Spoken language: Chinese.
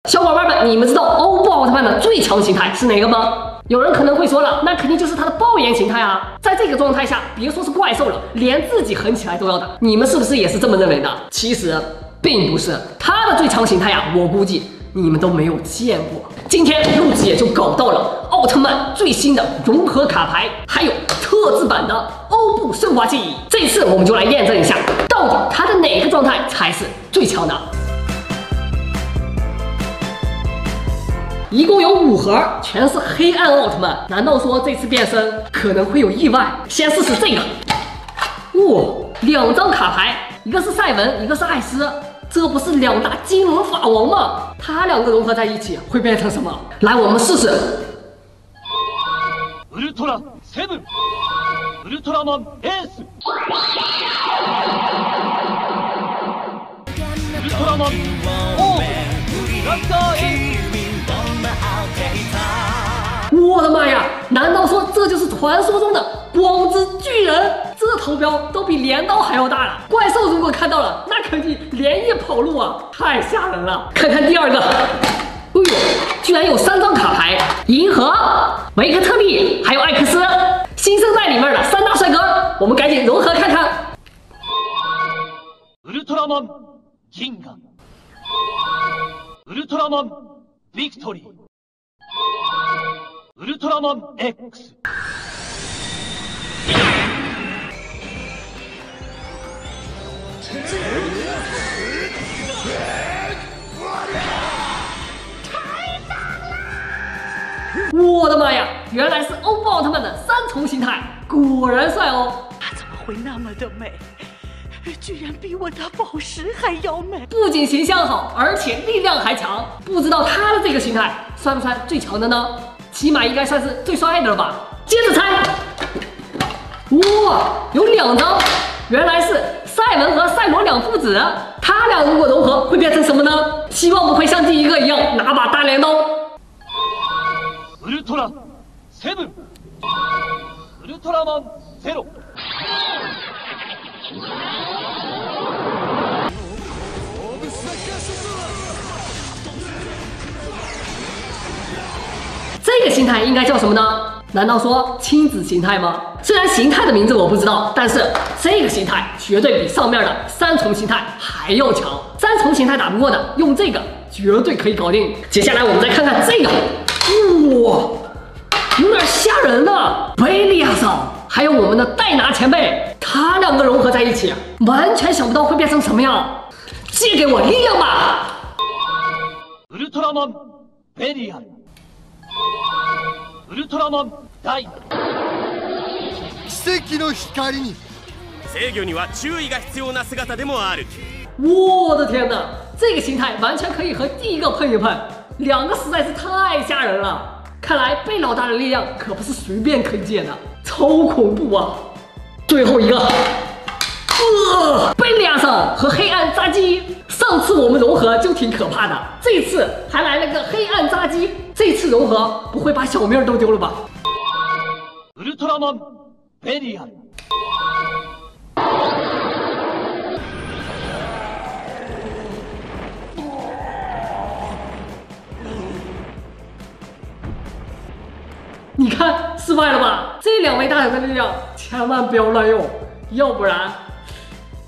小伙伴们，你们知道欧布奥特曼的最强形态是哪个吗？有人可能会说了，那肯定就是他的爆炎形态啊！在这个状态下，别说是怪兽了，连自己狠起来都要打。你们是不是也是这么认为的？其实并不是，他的最强形态啊，我估计你们都没有见过。今天录制也就搞到了奥特曼最新的融合卡牌，还有特制版的欧布生化器。这次我们就来验证一下，到底他的哪个状态才是最强的。一共有5盒，全是黑暗奥特曼。难道说这次变身可能会有意外？先试试这个。2张卡牌，一个是赛文，一个是艾斯。这不是2大金轮法王吗？他2个融合在一起会变成什么？来，我们试试。Ultra 7 Ultraman S Ultraman O Ultra S。我的妈呀！难道说这就是传说中的光之巨人？这头标都比镰刀还要大了。怪兽如果看到了，那肯定连夜跑路啊！太吓人了。看看第2个，哎呦，居然有3张卡牌：银河、维克特利，还有艾克斯，新生代里面的3大帅哥。我们赶紧融合看看。Ultraman Ginga Ultraman Victory Ultraman X。我的妈呀！原来是欧布奥特曼的3重形态，果然帅哦！她怎么会那么的美？居然比我的宝石还要美！不仅形象好，而且力量还强。不知道他的这个形态算不算最强的呢？起码应该算是最帅的了吧？接着猜。哇，有2张，原来是赛文和赛罗2父子。他俩如果融合会变成什么呢？希望不会像第1个一样拿把大镰刀。Ultra 7 Ultraman Zero。这个形态应该叫什么呢？难道说亲子形态吗？虽然形态的名字我不知道，但是这个形态绝对比上面的3重形态还要强。3重形态打不过的，用这个绝对可以搞定。接下来我们再看看这个，哇，有点吓人了。贝利亚桑，还有我们的戴拿前辈，他2个融合在一起，完全想不到会变成什么样。借给我力量吧！ Ultraman Belial Ultraman Dyna。奇跡の光に制御には注意が必要な姿でもある。我的天哪，这个形态完全可以和第1个碰一碰，2个实在是太吓人了。看来贝老大的力量可不是随便可以借的，超恐怖啊！最后一个，贝利亚桑和黑暗扎基。上次我们融合就挺可怕的，这次还来了个黑暗扎基。这次融合不会把小命都丢了吧？ Ultraman Belial。你看失败了吧？这2位大人的力量千万不要乱用，要不然